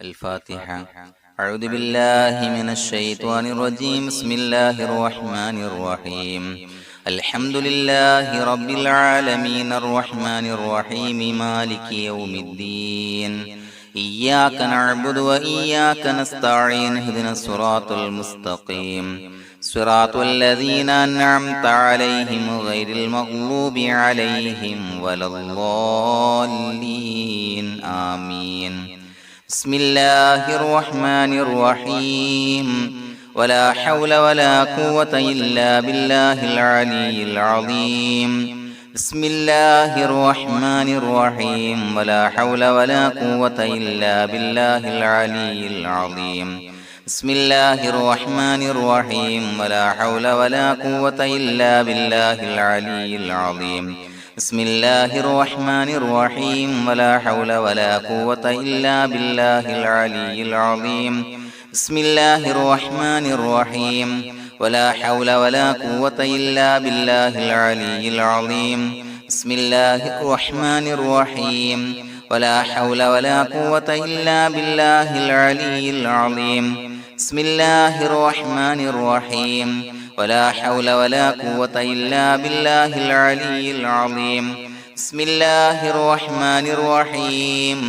الفاتحة. أعوذ بالله من الشيطان الرجيم. بسم الله الرحمن الرحيم. الحمد لله رب العالمين الرحمن الرحيم مالك يوم الدين. إياك نعبد وإياك نستعين. اهدنا الصراط المستقيم صراط الذين أنعمت عليهم غير المغضوب عليهم ولا الضالين. آمين. بسم الله الرحمن الرحيم. ولا حول ولا قوة إلا بالله العلي العظيم. بسم الله الرحمن الرحيم. ولا حول ولا قوة إلا بالله العلي العظيم. بسم الله الرحمن الرحيم. ولا حول ولا قوة إلا بالله العلي العظيم. بسم الله الرحمن الرحيم. ولا حول ولا قوة إلا بالله العلي العظيم. بسم الله الرحمن الرحيم. ولا حول ولا قوة إلا بالله العلي العظيم. بسم الله الرحمن الرحيم. ولا حول ولا قوة إلا بالله العلي العظيم. بسم الله الرحمن الرحيم. ولا حول ولا قوة إلا بالله العلي العظيم. بسم الله الرحمن الرحيم.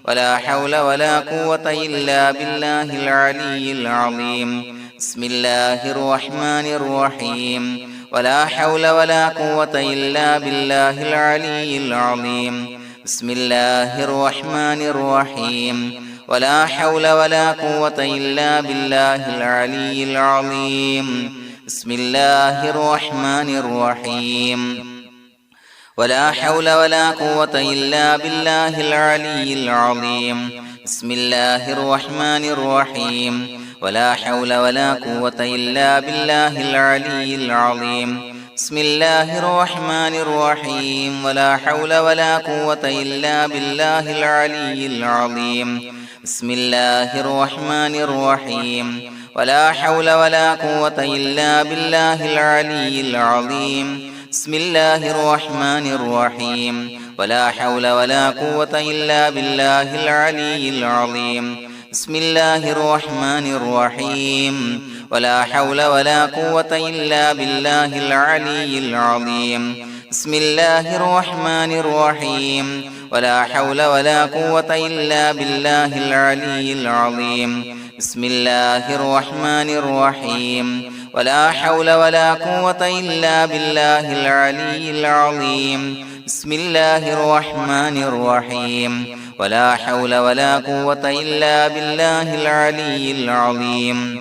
ولا حول ولا قوة إلا بالله العلي العظيم. بسم الله الرحمن الرحيم. ولا حول ولا قوة إلا بالله العلي العظيم. بسم الله الرحمن الرحيم. ولا حول ولا قوة إلا بالله العلي العظيم. بسم الله الرحمن الرحيم. ولا حول ولا قوة إلا بالله العلي العظيم. بسم الله الرحمن الرحيم. ولا حول ولا قوة إلا بالله العلي العظيم. بسم الله الرحمن الرحيم. ولا حول ولا قوة إلا بالله العلي العظيم. بسم الله الرحمن الرحيم. ولا حول ولا قوة إلا بالله العلي العظيم. بسم الله الرحمن الرحيم. ولا حول ولا قوة إلا بالله العلي العظيم. بسم الله الرحمن الرحيم. ولا حول ولا قوة إلا بالله العلي العظيم. بسم الله الرحمن الرحيم. ولا حول ولا قوة إلا بالله العلي العظيم. بسم الله الرحمن الرحيم. ولا حول ولا قوة إلا بالله العلي العظيم. بسم الله الرحمن الرحيم. ولا حول ولا قوة إلا بالله العلي العظيم.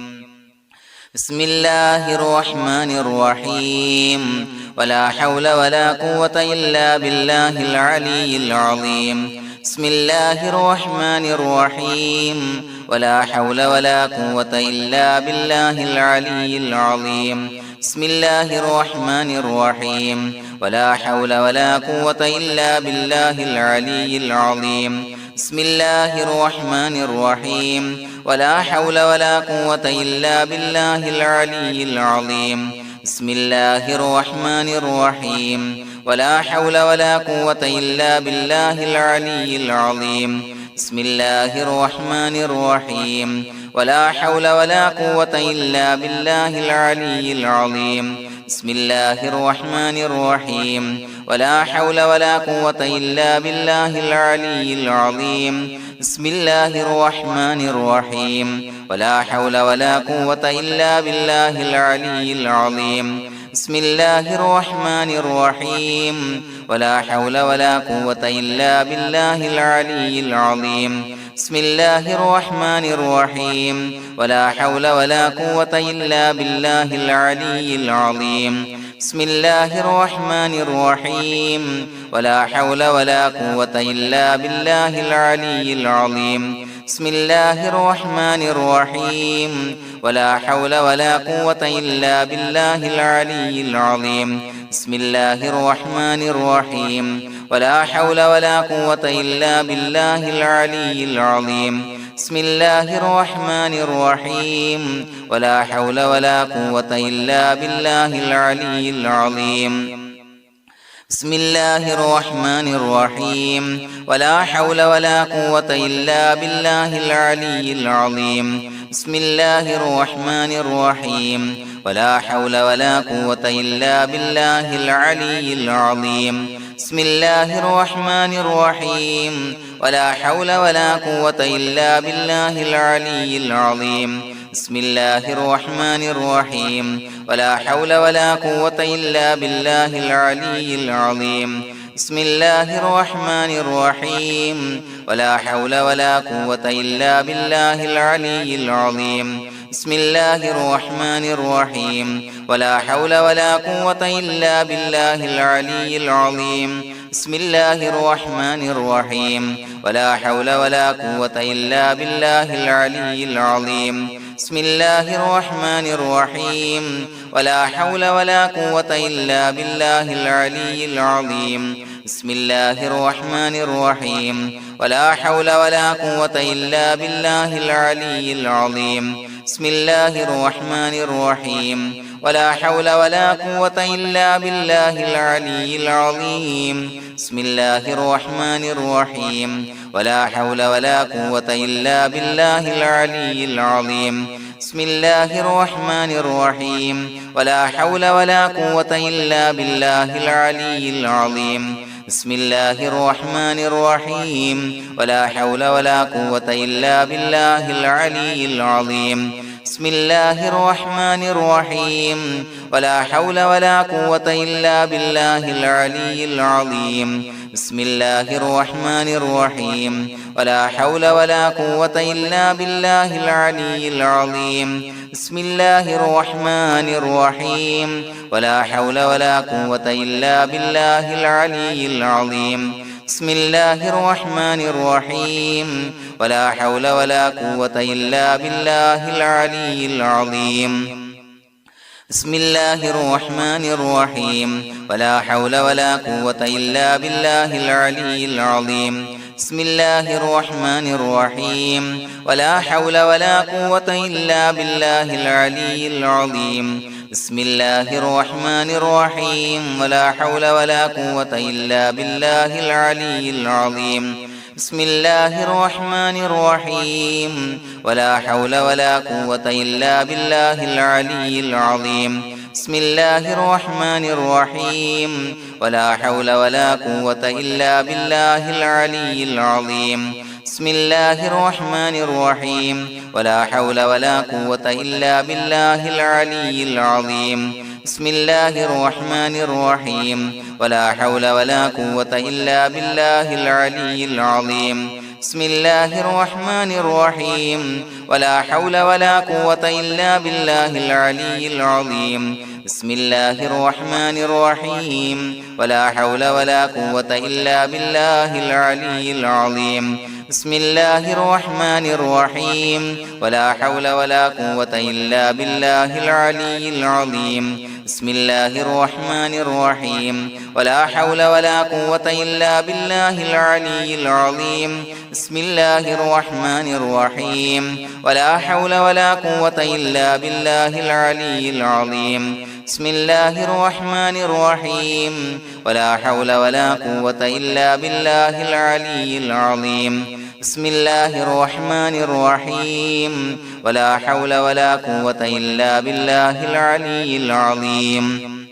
بسم الله الرحمن الرحيم. ولا حول ولا قوة إلا بالله العلي العظيم. بسم الله الرحمن الرحيم. ولا حول ولا قوة إلا بالله العلي العظيم. بسم الله الرحمن الرحيم. ولا حول ولا قوة إلا بالله العلي العظيم. بسم الله الرحمن الرحيم. ولا حول ولا قوة إلا بالله العلي العظيم. بسم الله الرحمن الرحيم. ولا حول ولا قوة إلا بالله العلي العظيم. بسم الله الرحمن الرحيم. ولا حول ولا قوة إلا بالله العلي العظيم. بسم الله الرحمن الرحيم. ولا حول ولا قوة إلا بالله العلي العظيم. بسم الله الرحمن الرحيم. ولا حول ولا قوة إلا بالله العلي العظيم. بسم الله الرحمن الرحيم. ولا حول ولا قوة إلا بالله العلي العظيم. بسم الله الرحمن الرحيم. ولا حول ولا قوة إلا بالله العلي العظيم. بسم الله الرحمن الرحيم. ولا حول ولا قوة إلا بالله العلي العظيم. بسم الله الرحمن الرحيم. ولا حول ولا قوة إلا بالله العلي العظيم. بسم الله الرحمن الرحيم. ولا حول ولا قوة إلا بالله العلي العظيم. بسم الله الرحمن الرحيم. ولا حول ولا قوة إلا بالله العلي العظيم. بسم الله الرحمن الرحيم ولا حول ولا قوة إلا بالله العلي العظيم بسم الله الرحمن الرحيم ولا حول ولا قوة إلا بالله العلي العظيم بسم الله الرحمن الرحيم ولا حول ولا قوة إلا بالله العلي العظيم بسم الله الرحمن الرحيم ولا حول ولا قوة إلا بالله العلي العظيم بسم الله الرحمن الرحيم ولا حول ولا قوة إلا بالله العلي العظيم بسم الله الرحمن الرحيم ولا حول ولا قوة إلا بالله العلي العظيم بسم الله الرحمن الرحيم ولا حول ولا قوة إلا بالله العلي العظيم بسم الله الرحمن الرحيم ولا حول ولا قوة إلا بالله العلي العظيم بسم الله الرحمن الرحيم ولا حول ولا قوة إلا بالله العلي العظيم بسم الله الرحمن الرحيم ولا حول ولا قوة إلا بالله العلي العظيم بسم الله الرحمن الرحيم ولا حول ولا قوة إلا بالله العلي العظيم بسم الله الرحمن الرحيم ولا حول ولا قوة إلا بالله العلي العظيم بسم الله الرحمن الرحيم ولا حول ولا قوة إلا بالله العلي العظيم بسم الله الرحمن الرحيم ولا حول ولا قوة إلا بالله العلي العظيم بسم الله الرحمن الرحيم ولا حول ولا قوة إلا بالله العلي العظيم بسم الله الرحمن الرحيم ولا حول ولا قوة إلا بالله العلي العظيم بسم الله الرحمن الرحيم ولا حول ولا قوة إلا بالله العلي العظيم بسم الله الرحمن الرحيم ولا حول ولا قوة إلا بالله العلي العظيم بسم الله الرحمن الرحيم ولا حول ولا قوة إلا بالله العلي العظيم بسم الله الرحمن الرحيم ولا حول ولا قوة إلا بالله العلي العظيم بسم الله الرحمن الرحيم ولا حول ولا قوة إلا بالله العلي العظيم بسم الله الرحمن الرحيم ولا حول ولا قوة إلا بالله العلي العظيم بسم الله الرحمن الرحيم ولا حول ولا قوة إلا بالله العلي العظيم بسم الله الرحمن الرحيم ولا حول ولا قوة إلا بالله العلي العظيم بسم الله الرحمن الرحيم ولا حول ولا قوة إلا بالله العلي العظيم بسم الله الرحمن الرحيم ولا حول ولا قوة إلا بالله العلي العظيم بسم الله الرحمن الرحيم ولا حول ولا قوة إلا بالله العلي العظيم بسم الله الرحمن الرحيم ولا حول ولا قوة إلا بالله العلي العظيم بسم الله الرحمن الرحيم ولا حول ولا قوة إلا بالله العلي العظيم بسم الله الرحمن الرحيم ولا حول ولا قوة إلا بالله العلي العظيم بسم الله الرحمن الرحيم ولا حول ولا قوة إلا بالله العلي العظيم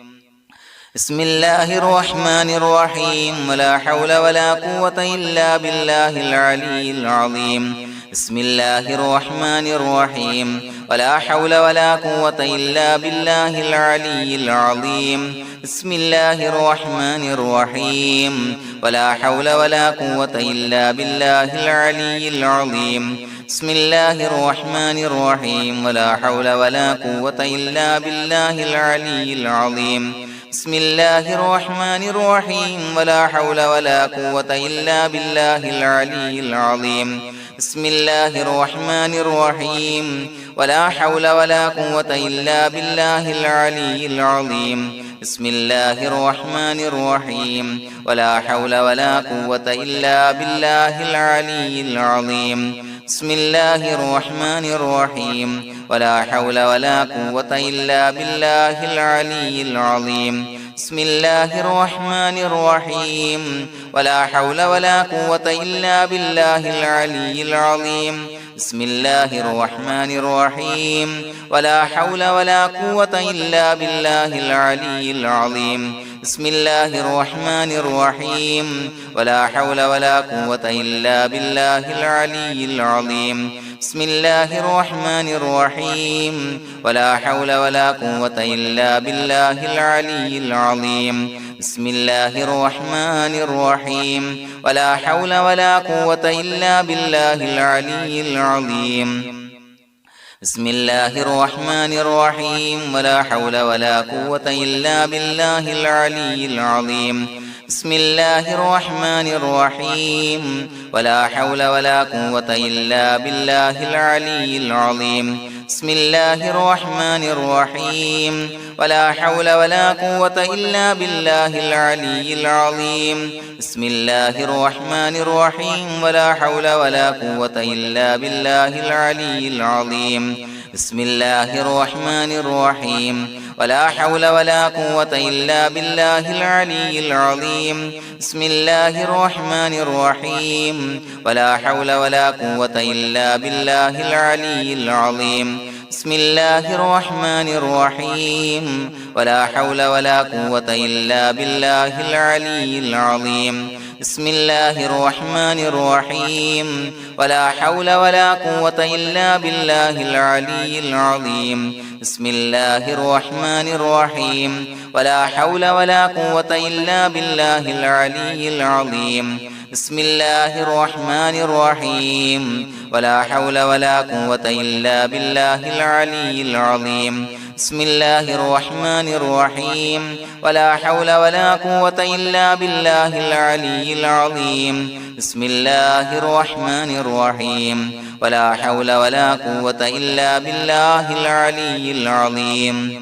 بسم الله الرحمن الرحيم ولا حول ولا قوة إلا بالله العلي العظيم بسم الله الرحمن الرحيم ولا حول ولا قوة إلا بالله العلي العظيم بسم الله الرحمن الرحيم ولا حول ولا قوة إلا بالله العلي العظيم بسم الله الرحمن الرحيم ولا حول ولا قوة إلا بالله العلي العظيم بسم الله الرحمن الرحيم ولا حول ولا قوة إلا بالله العلي العظيم بسم الله الرحمن الرحيم ولا حول ولا قوة إلا بالله العلي العظيم بسم الله الرحمن الرحيم ولا حول ولا قوة إلا بالله العلي العظيم بسم الله الرحمن الرحيم ولا حول ولا قوة إلا بالله العلي العظيم بسم الله الرحمن الرحيم ولا حول ولا قوة إلا بالله العلي العظيم بسم الله الرحمن الرحيم ولا حول ولا قوة إلا بالله العلي العظيم بسم الله الرحمن الرحيم ولا حول ولا قوة إلا بالله العلي العظيم بسم الله الرحمن الرحيم ولا حول ولا قوة إلا بالله العلي العظيم بسم الله الرحمن الرحيم ولا حول ولا قوة إلا بالله العلي العظيم بسم الله الرحمن الرحيم ولا حول ولا قوة إلا بالله العلي العظيم بسم الله الرحمن الرحيم ولا حول ولا قوة إلا بالله العلي العظيم بسم الله الرحمن الرحيم ولا حول ولا قوة إلا بالله العلي العظيم بسم الله الرحمن الرحيم ولا حول ولا قوة إلا بالله العلي العظيم بسم الله الرحمن الرحيم ولا حول ولا قوة إلا بالله العلي العظيم بسم الله الرحمن الرحيم ولا حول ولا قوة إلا بالله العلي العظيم بسم الله الرحمن الرحيم ولا حول ولا قوة إلا بالله العلي العظيم بسم الله الرحمن الرحيم ولا حول ولا قوة إلا بالله العلي العظيم بسم الله الرحمن الرحيم ولا حول ولا قوة إلا بالله العلي العظيم بسم الله الرحمن الرحيم ولا حول ولا قوة إلا بالله العلي العظيم بسم الله الرحمن الرحيم ولا حول ولا قوة إلا بالله العلي العظيم بسم الله الرحمن الرحيم ولا حول ولا قوة إلا بالله العلي العظيم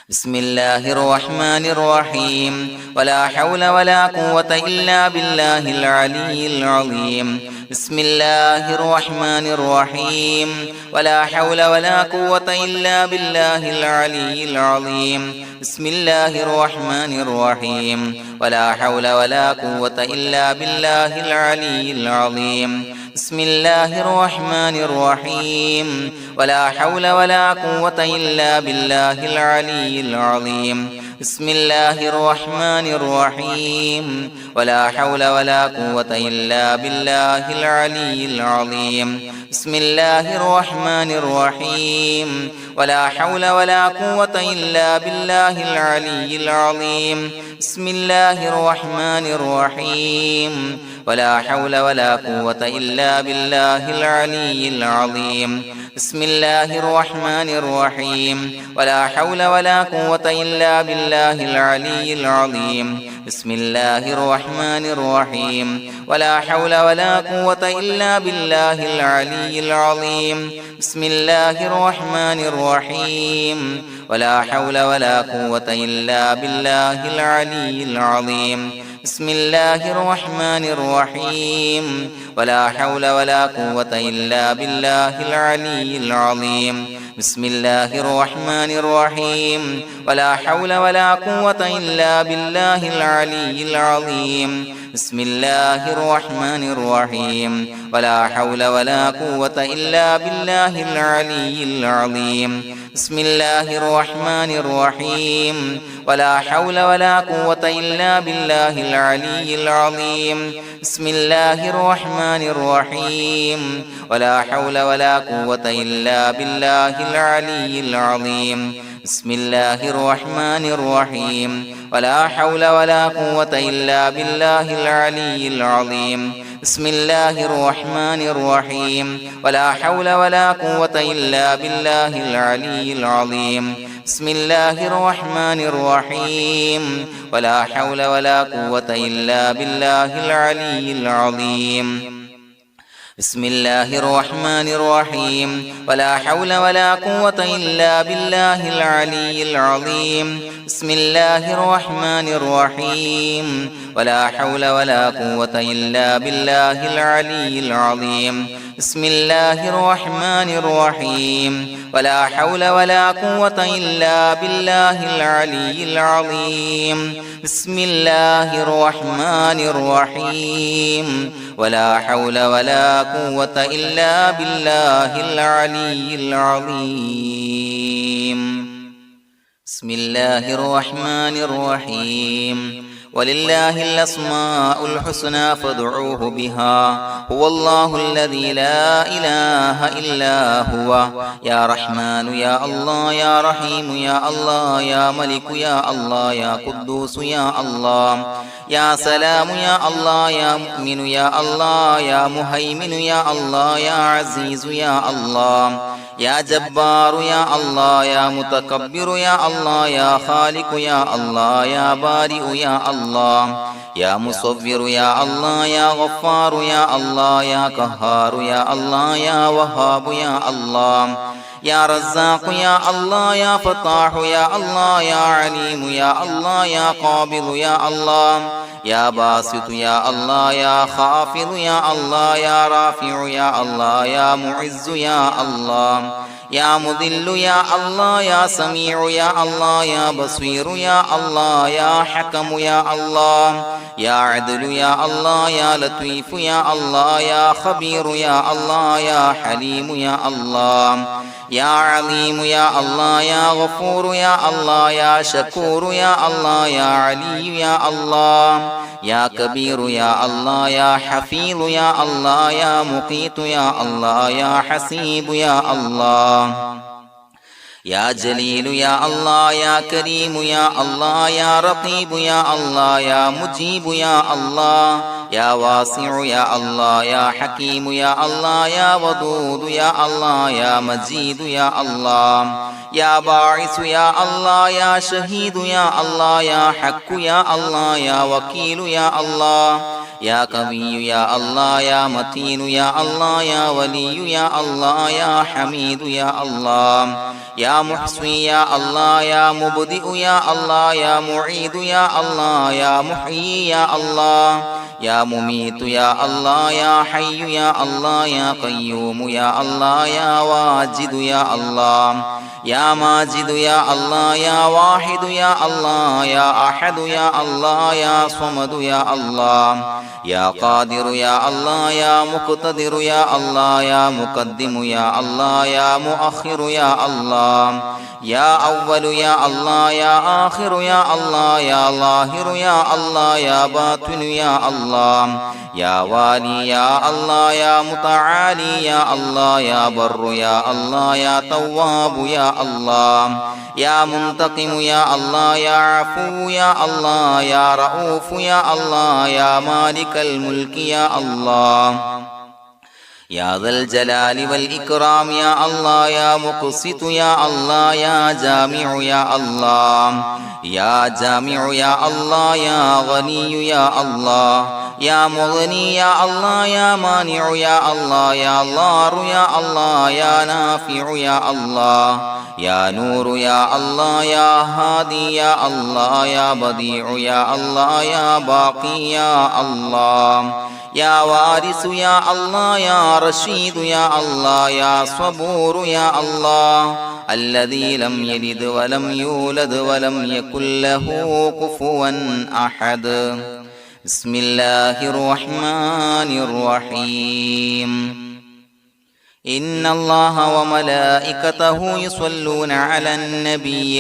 بسم الله الرحمن الرحيم ولا حول ولا قوة إلا بالله العلي العظيم بسم الله الرحمن الرحيم ولا حول ولا قوة إلا بالله العلي العظيم بسم الله الرحمن الرحيم ولا حول ولا قوة إلا بالله العلي العظيم بسم الله الرحمن الرحيم ولا حول ولا قوة إلا بالله العلي العظيم بسم الله الرحمن الرحيم ولا حول ولا قوة إلا بالله العلي العظيم بسم الله الرحمن الرحيم ولا حول ولا قوة إلا بالله العلي العظيم بسم الله الرحمن الرحيم ولا حول ولا قوة إلا بالله العلي العظيم بسم الله الرحمن الرحيم ولا حول ولا قوة إلا بالله العلي العظيم بسم الله الرحمن الرحيم ولا حول ولا قوة إلا بالله العلي العظيم بسم الله الرحمن الرحيم ولا حول ولا قوة إلا بالله العلي العظيم بسم الله الرحمن الرحيم ولا حول ولا قوة إلا بالله العلي العظيم بسم الله الرحمن الرحيم ولا حول ولا قوة إلا بالله العلي العظيم بسم الله الرحمن الرحيم ولا حول ولا قوة إلا بالله العلي العظيم بسم الله الرحمن الرحيم ولا حول ولا قوة إلا بالله العلي العظيم بسم الله الرحمن الرحيم ولا حول ولا قوة إلا بالله العلي العظيم بسم الله الرحمن الرحيم ولا حول ولا قوة إلا بالله العلي العظيم بسم الله الرحمن الرحيم ولا حول ولا قوة إلا بالله العلي العظيم بسم الله الرحمن الرحيم ولا حول ولا قوة إلا بالله العلي العظيم بسم الله الرحمن الرحيم ولا حول ولا قوة إلا بالله العلي العظيم بسم الله الرحمن الرحيم ولا حول ولا قوة إلا بالله العلي العظيم بسم الله الرحمن الرحيم ولا حول ولا قوة إلا بالله العلي العظيم بسم الله الرحمن الرحيم ولا حول ولا قوة إلا بالله العلي العظيم بسم الله الرحمن الرحيم ولله الأسماء الحسنى فادعوه بها هو الله الذي لا إله إلا هو يا رحمن يا الله يا رحيم يا الله يا ملك يا الله يا قدوس يا الله يا سلام يا الله يا مؤمن يا الله يا مهيمن يا الله يا عزيز يا الله يا جبار يا الله يا متكبر يا الله يا خالق يا الله يا بارئ يا الله يا مصور يا الله يا غفار يا الله يا قهار يا الله يا وهاب يا الله يا رزاق يا الله يا فتاح يا الله يا عليم يا الله يا قابض يا الله يا باسط يا الله يا خافض يا الله يا رافع يا الله يا معز يا الله يا مذل يا الله يا سميع يا الله يا بصير يا الله يا حكم يا الله يا عدل يا الله يا لطيف يا الله يا خبير يا الله يا حليم يا الله يا عليم يا الله يا غفور يا الله يا شكور يا الله يا علي يا الله يا كبير يا الله يا حفيظ يا الله يا مقيت يا الله يا حسيب يا الله يا جليل يا الله يا كريم يا الله يا رقيب يا الله يا مجيب يا الله يا واسع يا الله يا حكيم يا الله يا ودود يا الله يا مجيد يا الله يا باعث يا الله يا شهيد يا الله يا حق يا الله يا وكيل يا الله يا قوي يا الله يا متين يا الله يا ولي يا الله يا حميد يا الله يا محصي يا الله يا مبدئ يا الله يا معيد يا الله يا محيي يا الله يا مميت يا الله يا حي يا الله يا قيوم يا الله يا واجد يا الله يا ماجد يا الله يا واحد يا الله يا أحد يا الله يا صمد يا الله يا قادر يا الله يا مقتدر يا الله يا مقدم يا الله يا مؤخر يا الله يا أول يا الله يا آخر يا الله يا ظاهر يا الله يا باطن يا الله يا والي يا الله يا متعالي يا الله يا بر يا الله يا تواب يا الله يا منتقم يا الله يا عفو يا الله يا رؤوف يا الله يا مالك الملك يا الله يا ذا الجلال والإكرام يا الله يا مقسط يا الله يا جامع يا الله يا جامع يا الله يا غني يا الله يا مغني يا الله يا مانع يا الله يا ضار يا الله يا نافع يا الله يا نور يا الله يا هادي يا الله يا بديع يا الله يا باقي يا الله يا وارث يا الله يا رشيد يا الله يا صبور يا الله الذي لم يلد ولم يولد ولم يكن له كفوا أحد بسم الله الرحمن الرحيم إن الله وملائكته يصلون على النبي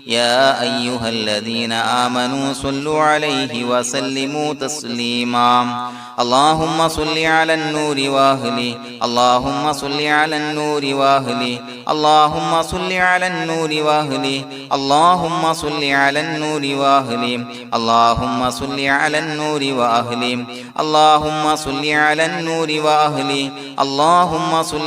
يا أيها الذين آمنوا صلوا عليه وسلموا تسليما اللهم صل على النور وأهله اللهم صل على النور وأهله اللهم صل على النور وأهله اللهم صل على النور وأهله اللهم صل على النور وأهله اللهم صل على النور وأهله اللهم صل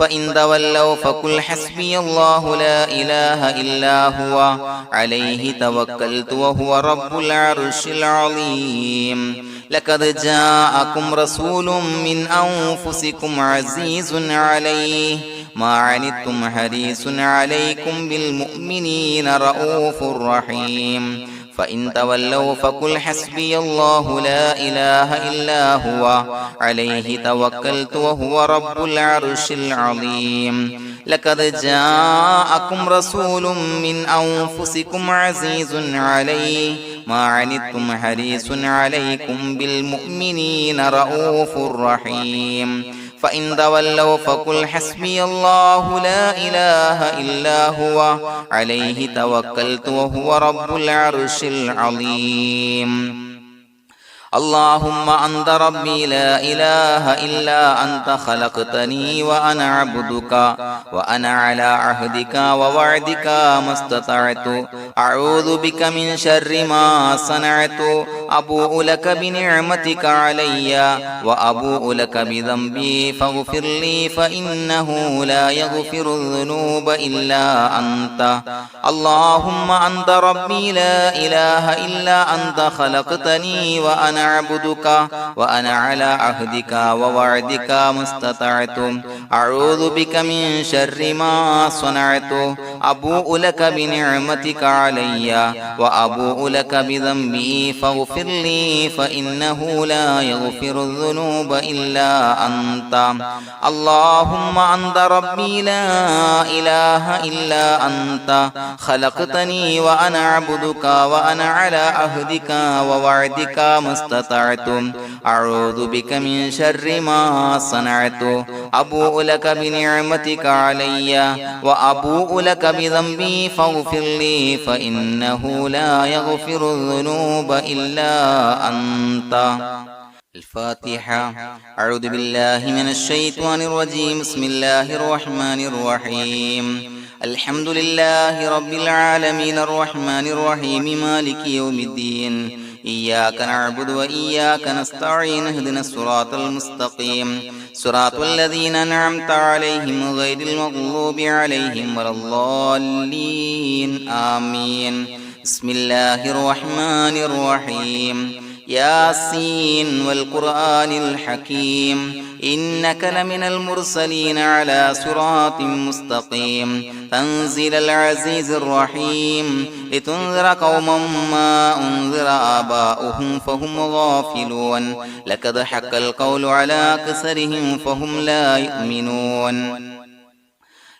فإن تولوا فقل حسبي الله لا إله إلا هو عليه توكلت وهو رب العرش العظيم لقد جاءكم رسول من أنفسكم عزيز عليه ما عنتم حريص عليكم بالمؤمنين رؤوف رحيم فإن تولوا فقل حسبي الله لا إله إلا هو عليه توكلت وهو رب العرش العظيم لقد جاءكم رسول من أنفسكم عزيز عليه ما عنتم حريص عليكم بالمؤمنين رؤوف رحيم فإن تولوا فقل حسبي الله لا إله إلا هو عليه توكلت وهو رب العرش العظيم اللهم أنت ربي لا إله إلا أنت خلقتني وأنا عبدك وأنا على عهدك ووعدك ما استطعت أعوذ بك من شر ما صنعت أبوء لك بنعمتك علي وأبوء لك بذنبي فاغفر لي فإنه لا يغفر الذنوب إلا أنت اللهم أنت ربي لا إله إلا أنت خلقتني وأنا عبدك وأنا على عهدك ووعدك ما استطعت أعوذ بك من شر ما صنعت أبوء لك بنعمتك علي وأبوء لك بذنبي فاغفر لي فإنه لا يغفر الذنوب إلا أنت اللهم أنت ربي لا إله إلا أنت خلقتني وأنا عبدك وأنا على عهدك ووعدك ما استطعت أعوذ بك من شر ما صنعت أبوء لك بنعمتك علي وأبوء لك بذنبي فاغفر لي فإنه لا يغفر الذنوب إلا أنت الفاتحة أعوذ بالله من الشيطان الرجيم بسم الله الرحمن الرحيم الحمد لله رب العالمين الرحمن الرحيم مالك يوم الدين إياك نعبد وإياك نستعين اهدنا الصراط المستقيم صراط الذين أنعمت عليهم غير المغضوب عليهم ولا الضالين آمين بسم الله الرحمن الرحيم ياسين والقرآن الحكيم إنك لمن المرسلين على صراط مستقيم تنزيل العزيز الرحيم لتنذر قوما ما أنذر آباؤهم فهم غافلون لقد حق القول على أكثرهم فهم لا يؤمنون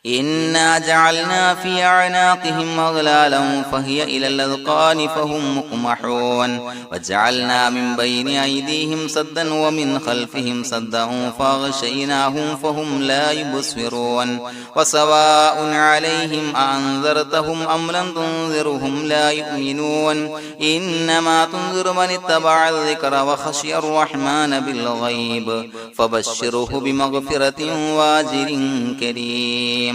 إنا جعلنا في أعناقهم أغلالا فهي إلى الأذقان فهم مقمحون وجعلنا من بين أيديهم سدا ومن خلفهم سدا فأغشيناهم فهم لا يبصرون وسواء عليهم أأنذرتهم أم لم تنذرهم لا يؤمنون إنما تنذر من اتبع الذكر وخشي الرحمن بالغيب فبشره بمغفرة وأجر كريم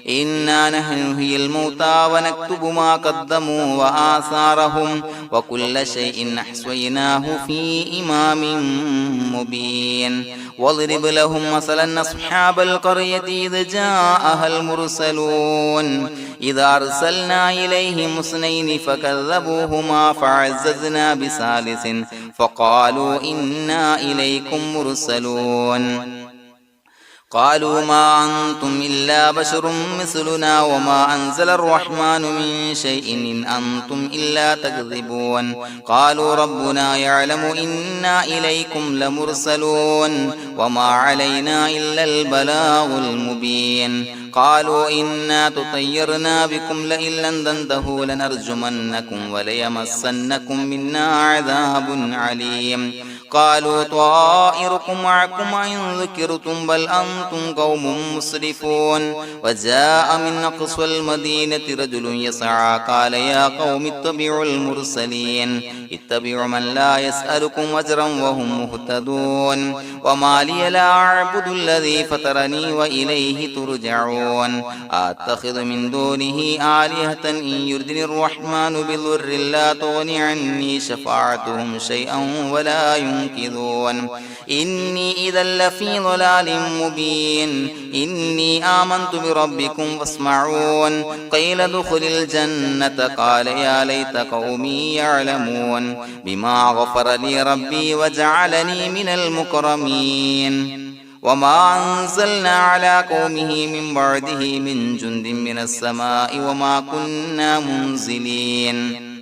إنا نحن نحيي الموتى ونكتب ما قدموا وآثارهم وكل شيء أحصيناه في إمام مبين واضرب لهم مثلا أصحاب القرية إذ جاءها المرسلون إذا أرسلنا إليهم اثنين فكذبوهما فعززنا بثالث فقالوا إنا إليكم مرسلون قالوا ما أنتم إلا بشر مثلنا وما أنزل الرحمن من شيء إن أنتم إلا تكذبون قالوا ربنا يعلم إنا إليكم لمرسلون وما علينا إلا البلاغ المبين قالوا إنا تطيرنا بكم لئن لم تنتهوا لنرجمنكم وليمسنكم منا عذاب عليم قالوا طائركم معكم إن ذكرتم بل أنتم قوم مسرفون وجاء من أقصى المدينة رجل يسعى قال يا قوم اتبعوا المرسلين اتبعوا من لا يسألكم أجرا وهم مهتدون وما لي لا أعبد الذي فطرني وإليه ترجعون أتخذ من دونه آلهة إن يردني الرحمن بضر لا تغني عني شفاعتهم شيئا ولا ينصرون ينكثون إني إذا لفي ضلال مبين إني آمنت بربكم فاسمعون قيل ادخل الجنة قال يا ليت قومي يعلمون بما غفر لي ربي وجعلني من المكرمين وما أنزلنا على قومه من بعده من جند من السماء وما كنا منزلين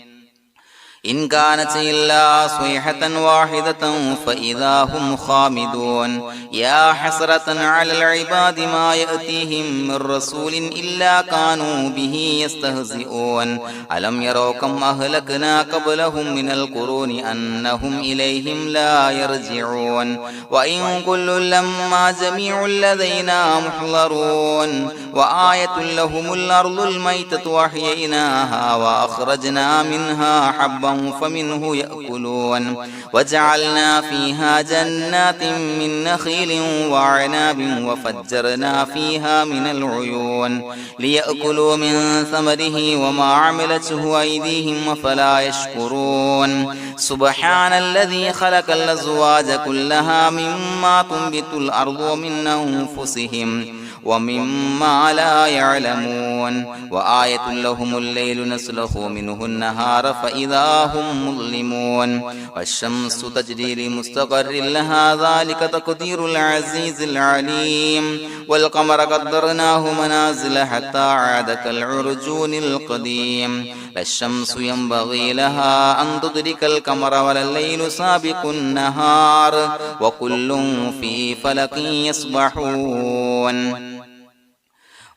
إن كانت إلا صيحة واحدة فإذا هم خامدون يا حسرة على العباد ما يأتيهم من رسول إلا كانوا به يستهزئون ألم يروا كم أهلكنا قبلهم من القرون أنهم إليهم لا يرجعون وإن كل لما جميع لدينا محضرون وآية لهم الأرض الميتة وأحييناها وأخرجنا منها حبا فمنه يأكلون وجعلنا فيها جنات من نخيل وعناب وفجرنا فيها من العيون ليأكلوا من ثمره وما عملته أيديهم فلا يشكرون سبحان الذي خلق الأزواج كلها مما تنبت الأرض ومن أنفسهم ومما لا يعلمون وآية لهم الليل نسلخ منه النهار فإذا هم مظلمون والشمس تجري لمستقر لها ذلك تقدير العزيز العليم والقمر قدرناه منازل حتى عاد كالعرجون القديم لا الشمس ينبغي لها أن تدرك القمر ولا الليل سابق النهار وكل في فلك يسبحون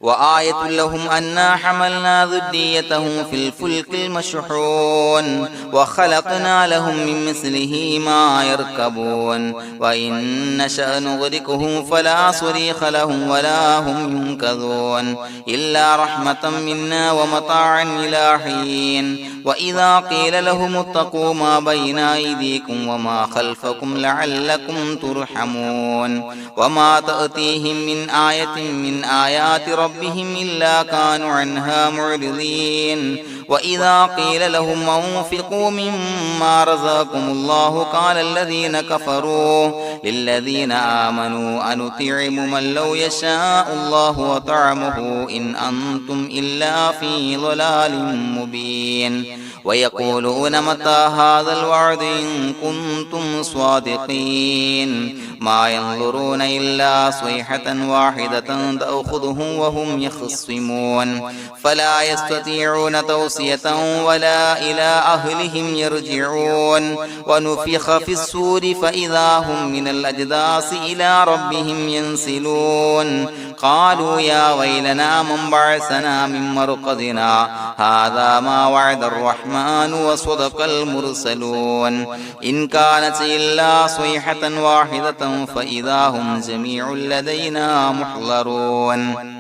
وآية لهم أنا حملنا ذريتهم في الفلك المشحون وخلقنا لهم من مثله ما يركبون وإن نشأ نغرقهم فلا صريخ لهم ولا هم ينقذون إلا رحمة منا ومتاعا إلى حين وإذا قيل لهم اتقوا ما بين أيديكم وما خلفكم لعلكم ترحمون وما تأتيهم من آية من آيات ربهم إلا كانوا عنها معرضين وإذا قيل لهم أنفقوا مما رزقكم الله قال الذين كفروا للذين آمنوا أنطعم من لو يشاء الله وطعمه إن أنتم إلا في ضلال مبين ويقولون متى هذا الوعد إن كنتم صادقين ما ينظرون إلا صيحة واحدة تأخذهم وهم يخصمون فلا يستطيعون توصية ولا إلى أهلهم يرجعون ونفخ في الصور فإذا هم من الأجداث إلى ربهم ينسلون قالوا يا ويلنا من بعثنا من مرقدنا هذا ما وعد الرحمن وصدق المرسلون إن كانت إلا صيحة واحدة فإذا هم جميع لدينا محضرون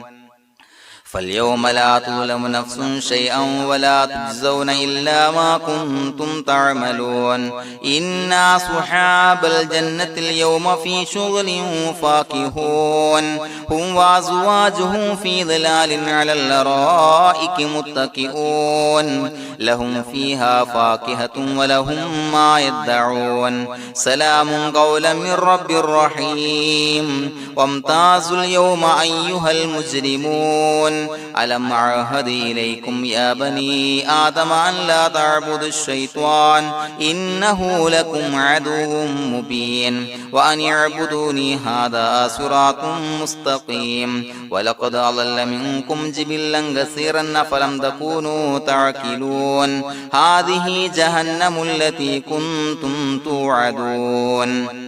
فاليوم لا تظلم نفس شيئا ولا تجزون إلا ما كنتم تعملون إنا أصحاب الجنة اليوم في شغل فاكهون هم وأزواجهم في ظلال على الأرائك متكئون لهم فيها فاكهة ولهم ما يدعون سلام قولا من رب رحيم وامتازوا اليوم أيها المجرمون ألم أعهد إليكم يا بني آدم أن لا تعبدوا الشيطان إنه لكم عدو مبين وأن اعبدوني هذا صراط مستقيم ولقد أضل منكم جبلا كثيرا فلم تكونوا تعقلون هذه جهنم التي كنتم توعدون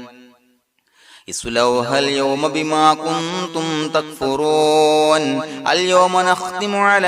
اصلوها اليوم بما كنتم تكفرون اليوم نختم على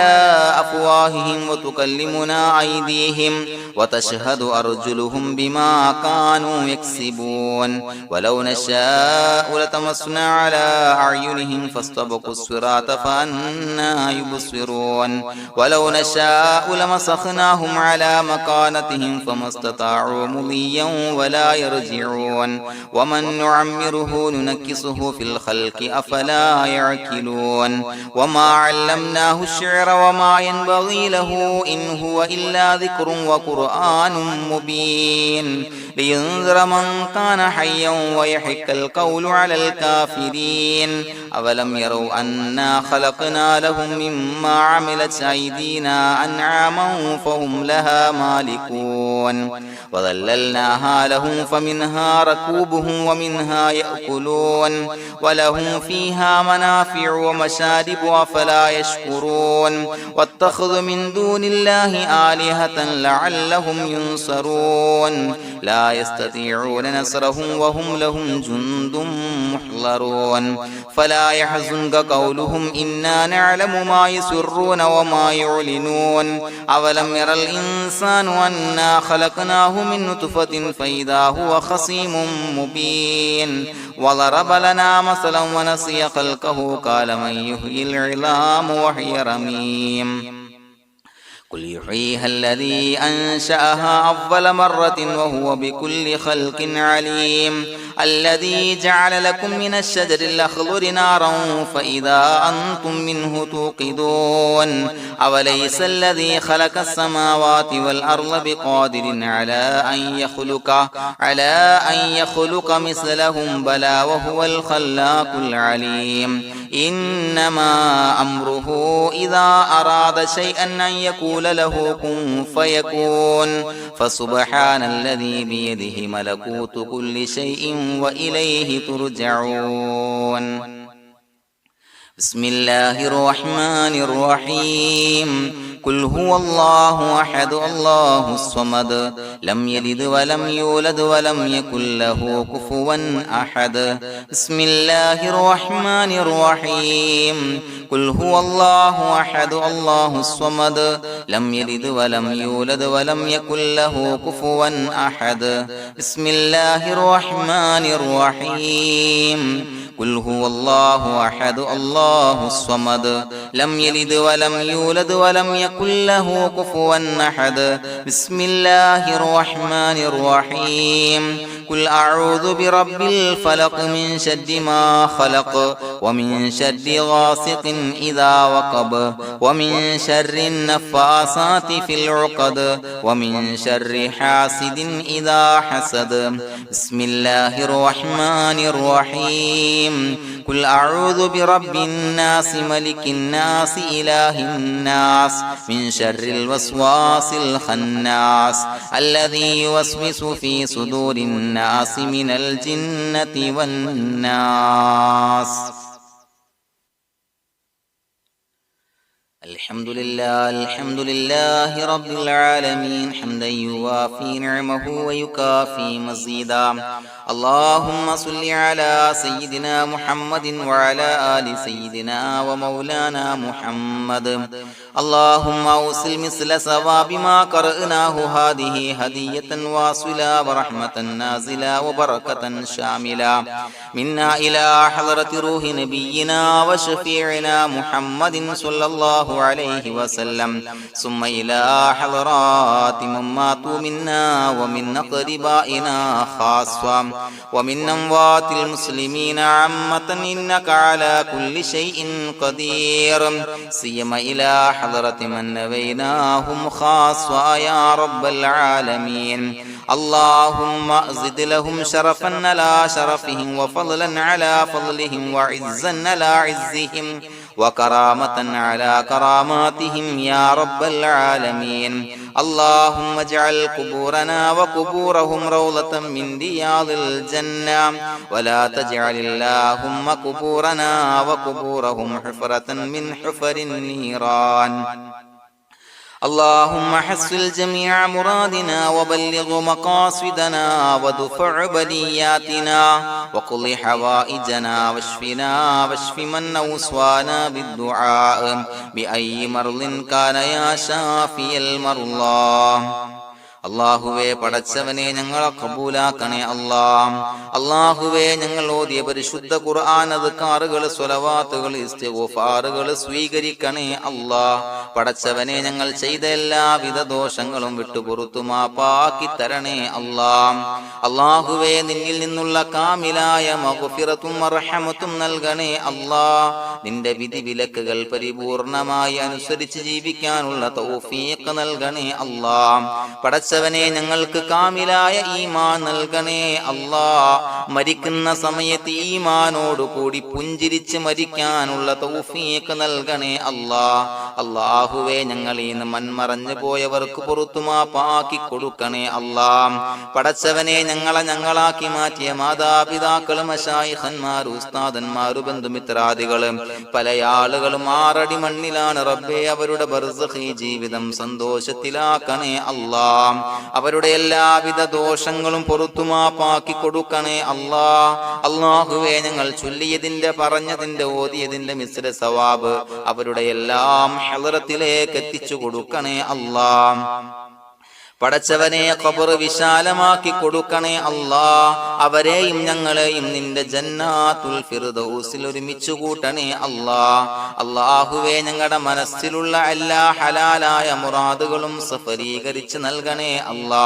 أفواههم وتكلمنا أيديهم وتشهد أرجلهم بما كانوا يكسبون ولو نشاء لتمسنا على أعينهم فاستبقوا الصراط فأنى يبصرون ولو نشاء لمسخناهم على مكانتهم فما استطاعوا مضيا ولا يرجعون ومن نعمره ننشره ننكسه في الخلق أفلا يعقلون وما علمناه الشعر وما ينبغي له إن هو إلا ذكر وقرآن مبين لينذر من كان حيا ويحق القول على الكافرين أولم يروا أنا خلقنا لهم مما عملت أيدينا أنعاما فهم لها مالكون وظللناها لهم فمنها ركوبهم ومنها يأكلون ولهم فيها منافع ومشارب أفلا يشكرون واتخذوا من دون الله آلهة لعلهم ينصرون لا يستطيعون نصرهم وهم لهم جند محضرون فلا يحزنك قولهم إنا نعلم ما يسرون وما يعلنون أولم ير الإنسان أنا خلقناه من نطفة فإذا هو خصيم مبين وضرب لنا مثلا ونسي خلقه قال من يحيي العظام وهي رميم قل يحييها الذي أنشأها أول مرة وهو بكل خلق عليم الذي جعل لكم من الشجر الأخضر نارا فإذا أنتم منه توقدون أوليس الذي خلق السماوات والأرض بقادر على أن يخلق مثلهم بلى وهو الخلاق العليم إنما أمره إذا أراد شيئا أن يقول له كن فيكون فسبحان الذي بيده ملكوت كل شيء وإليه ترجعون بسم الله الرحمن الرحيم قل هو الله أحد الله الصمد لم يلد ولم يولد ولم يكن له كفوا أحد بسم الله الرحمن الرحيم قل هو الله أحد الله الصمد لم يلد ولم يولد ولم يكن له كفوا أحد بسم الله الرحمن الرحيم قل هو الله أحد الله الصمد لم يلد ولم يولد ولم يكن له كفوا أحد بسم الله الرحمن الرحيم قل أعوذ برب الفلق من شر ما خلق ومن شر غاسق إذا وقب ومن شر النفاثات في العقد ومن شر حاسد إذا حسد بسم الله الرحمن الرحيم قل أعوذ برب الناس ملك الناس إله الناس من شر الوسواس الخناس الذي يوسوس في صدور الناس من الجنة والناس الحمد لله رب العالمين حمدا يوافي نعمه ويكافي مزيدا اللهم صل على سيدنا محمد وعلى آل سيدنا ومولانا محمد اللهم أوصل مثل ثواب ما قرأناه هذه هدية واصلة ورحمة نازلة وبركة شاملة منا إلى حضرة روح نبينا وشفيعنا محمد صلى الله عليه وسلم ثم إلى حضرات من ماتوا منا ومن أقربائنا خاصة ومن أموات المسلمين عامة إنك على كل شيء قدير سيما إلى حضرة من نبيناهم خاصة يا رب العالمين اللهم زد لهم شرفا على شرفهم وفضلا على فضلهم وعزا على عزهم وكرامة على كراماتهم يا رب العالمين اللهم اجعل قبورنا وقبورهم روضة من رياض الجنة ولا تجعل اللهم قبورنا وقبورهم حفرة من حفر النيران اللهم حصل جميع مرادنا وبلغ مقاصدنا ودفع بلياتنا وقض حوائجنا واشفنا واشف من أوصانا بالدعاء بأي مرض كان يا شافي المرضى അല്ലാഹുവേ പടച്ചവനെ ഞങ്ങളെ ഖബൂലാക്കണേ അല്ലാ. അല്ലാഹുവേ ഞങ്ങൾ ഓതിയ പരിശുദ്ധ ഖുർആൻ അദ്കാറുകൾ സ്വലവാത്തുകൾ ഇസ്തിഗ്ഫാറുകൾ സ്വീകരിക്കണേ അല്ലാ. പടച്ചവനെ ഞങ്ങൾ ചെയ്ത എല്ലാവിധ ദോഷങ്ങളും വിട്ടുപുറത്തു മാപ്പാക്കി തരണേ അല്ലാ. അല്ലാഹുവേ നിന്നിൽ നിന്നുള്ള കാമിലായ മഗ്ഫിറത്തും റഹ്മത്തും നൽകണേ അല്ലാ. നിന്റെ വിധി വിലക്കുകൾ പരിപൂർണമായി അനുസരിച്ച് ജീവിക്കാനുള്ള തൗഫീഖ് നൽകണേ അല്ലാ. പടച്ചവനെ ഞങ്ങൾക്ക് കാമിലായ ഈമാൻ നൽകണേ അല്ലാ. മരിക്കുന്ന സമയത്ത് ഈമാനോട് കൂടി പുഞ്ചിരിച്ച് മരിക്കാനുള്ള തൗഫീഖ് നൽകണേ അല്ലാ. അല്ലാഹുവേ ഞങ്ങളിൽ നിന്ന് മൺമറഞ്ഞു പോയവർക്ക് പുറത്തു മാപ്പാക്കി കൊടുക്കണേ അല്ലാ. പടച്ചവനെ ഞങ്ങളാക്കി മാറ്റിയ മാതാപിതാക്കളും മശായിഖന്മാരും ഉസ്താദന്മാരും ബന്ധുമിത്രാദികളും പല ആളുകളും 6 അടി മണ്ണിലാണ് റബ്ബേ. അവരുടെ ബർസഖി ജീവിതം സന്തോഷത്തിലാക്കണേ അല്ലാ. അവരുടെ എല്ലാവിധ ദോഷങ്ങളും പുറത്തു മാപ്പാക്കി കൊടുക്കണേ അല്ലാ. അല്ലാഹുവേ ഞങ്ങൾ ചൊല്ലിയതിന്റെ പറഞ്ഞതിന്റെ ഓതിയതിന്റെ മിശ്ര സവാബ് അവരുടെ എല്ലാം ഹളറത്തിലേക്ക് എത്തിച്ചു കൊടുക്കണേ അല്ലാ. പടച്ചവനെ ഖബർ വിശാലമാക്കി കൊടുക്കണേ അല്ലാ. അവരെയും ഞങ്ങളെയും നിന്റെ ജന്നാത്തുൽ ഫിർദൗസിൽ ഒരുമിച്ച് കൂട്ടണേ അല്ലാ. അല്ലാഹുവേ ഞങ്ങളുടെ മനസ്സിലുള്ള എല്ലാ ഹലാലായ മുറാദുകളും സഫലീകരിച്ച് നൽകണേ അല്ലാ.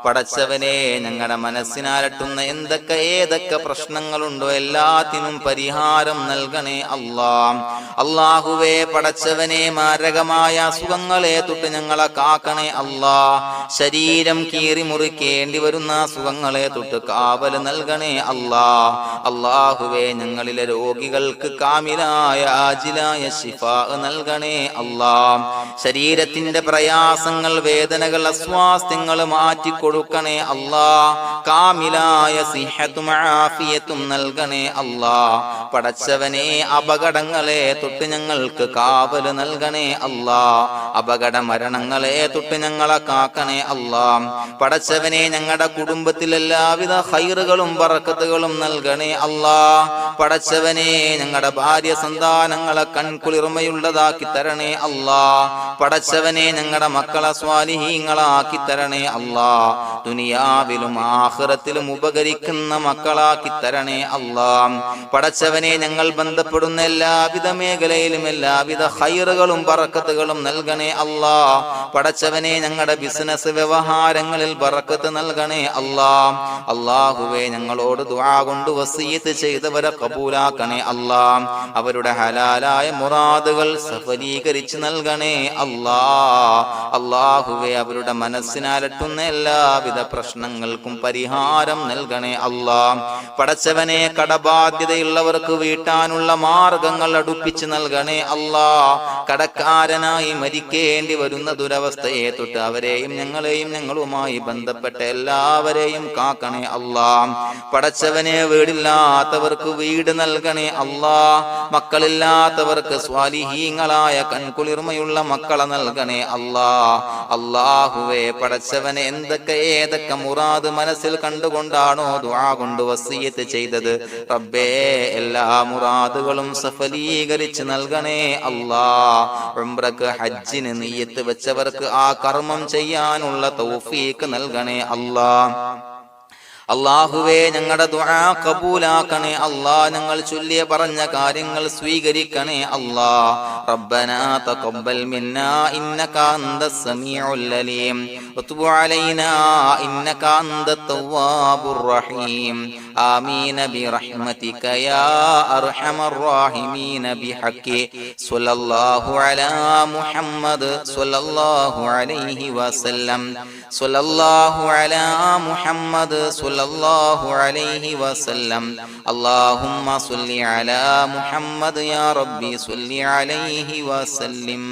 പടച്ചവനെ ഞങ്ങളുടെ മനസ്സിനാലട്ടുന്ന ഏതൊക്കെ പ്രശ്നങ്ങളുണ്ടോ എല്ലാത്തിനും പരിഹാരം നൽകണേ അല്ലാ. അല്ലാഹുവേ പടച്ചവനെ മാരകമായ അസുഖങ്ങളെ തൊട്ട് ഞങ്ങളെ കാക്കണേ അല്ലാ. ശരീരം കീറി മുറിക്കേണ്ടി വരുന്ന അസുഖങ്ങളെ തൊട്ട് കാവൽ നൽകണേ അല്ലാ. അല്ലാഹുവേ ഞങ്ങളിലെ രോഗികൾക്ക് കാമിലായ ആജിലായ ശിഫാ നൽകണേ അല്ലാ. ശരീരത്തിന്റെ പ്രയാസങ്ങൾ വേദനകൾ അസ്വാസ്ഥ്യങ്ങൾ മാറ്റിക്കൊടുക്കണേ അല്ലാ. കാമിലായ സിഹത്തും ആഫിയത്തും നൽകണേ അല്ലാ. പടച്ചവനെ അപകടങ്ങളെ തൊട്ട് ഞങ്ങൾക്ക് കാവൽ നൽകണേ അല്ലാ. അപകട മരണങ്ങളെ തൊട്ട് ഞങ്ങളെ കാക്കണേ അല്ലാ. പടച്ചവനെ ഞങ്ങളുടെ കുടുംബത്തിൽ എല്ലാവിധ ഖൈറുകളും ബറക്കത്തുകളും നൽകണേ അല്ലാ. പടച്ചവനെ ഞങ്ങളുടെ ഭാര്യ സന്താനങ്ങളെ കൺകുളിർമയുള്ളതാക്കി തരണേ അല്ലാ. പടച്ചവനെ ഞങ്ങളുടെ മക്കളെ സ്വാലിഹീങ്ങളാക്കി തരണേ അല്ലാ. ദുനിയാവിലും ആഖിറത്തിലും ഉപകരിക്കുന്ന മക്കളാക്കി തരണേ അല്ലാ. പടച്ചവനെ ഞങ്ങൾ ബന്ധപ്പെടുന്ന എല്ലാവിധ മേഖലയിലും എല്ലാവിധ ഖൈറുകളും ബറക്കത്തുകളും നൽകണേ അല്ലാ. പടച്ചവനെ ഞങ്ങളുടെ ബിസിനസ് വ്യവഹാരങ്ങളിൽ ബറക്കത്ത് നൽകണേ അല്ലാ. അല്ലാഹുവേ ഞങ്ങളോട് ദുആ കൊണ്ട് വസിയത്ത് ചെയ്തവരെ കബൂലാക്കണേ അല്ലാ. അവരുടെ ഹലാലായ മുറാദുകൾ സഫലീകരിച്ച് നൽകണേ അല്ലാ. അല്ലാഹുവേ അവരുടെ മനസ്സിനാലട്ടുന്ന എല്ലാവിധ പ്രശ്നങ്ങൾക്കും പരിഹാരം നൽകണേ അല്ലാ. പടച്ചവനെ കടബാധ്യതയുള്ളവർക്ക് വീട്ടാനുള്ള മാർഗങ്ങൾ അടുപ്പിച്ച് നൽകണേ അല്ലാ. കടക്കാരനായി മരിക്കേണ്ടി വരുന്ന ദുരവസ്ഥയെ തൊട്ട് അവരെയും ഞങ്ങളെയും ഞങ്ങളുമായി ബന്ധപ്പെട്ട എല്ലാവരെയും കാക്കണേ അല്ലാ. പടച്ചവനെ വീടില്ലാത്തവർക്ക് വീട് നൽകണേ അല്ലാ. മക്കളില്ലാത്തവർക്ക് സ്വാലിഹീങ്ങളായ കൺകുളിർമയുള്ള മക്കളെ നൽകണേ അല്ലാ. അല്ലാഹുവേ പടച്ചവനെ ഏതൊക്കെ മുറാദ് മനസ്സിൽ കണ്ടുകൊണ്ടാണോ ദുആ കൊണ്ട് വസിയത്ത് ചെയ്തത് റബ്ബേ എല്ലാ മുറാദുകളും സഫലീകരിച്ച് നൽകണേ അല്ലാ. ഉംറക്ക് ഹജ്ജിന് നിയ്യത്ത് വെച്ചവർക്ക് ആ കർമ്മം ചെയ്യാനുള്ള തൗഫീഖ് നൽകണേ അല്ലാ. അല്ലാഹുവേ ഞങ്ങളുടെ ദുആ ഖബൂലാക്കണേ അല്ലാ. ഞങ്ങൾ ചൊല്ലിയ പറഞ്ഞ കാര്യങ്ങൾ സ്വീകരിക്കണേ അല്ലാ. റബ്ബനാ തഖബ്ബൽ മിന്നാ ഇന്നക അന്തസ് സമീഉൽ അലീം വതുബ് അലൈനാ ഇന്നക അന്തത് തവ്വാബുർ റഹീം. ആമീൻ ബിറഹ്മതിക യാ അർഹമർ റഹീമീൻ ബിഹഖി സ്വല്ലല്ലാഹു അലാ മുഹമ്മദ് സ്വല്ലല്ലാഹു അലൈഹി വസല്ലം. സ്വല്ലല്ലാഹു അലാ മുഹമ്മദ് സ്വല്ലല്ലാഹു അലൈഹി വസല്ലം. അല്ലാഹുമ്മ സ്വല്ലി അലാ മുഹമ്മദ് യാ റബ്ബി സ്വല്ലി അലൈഹി വസല്ലം.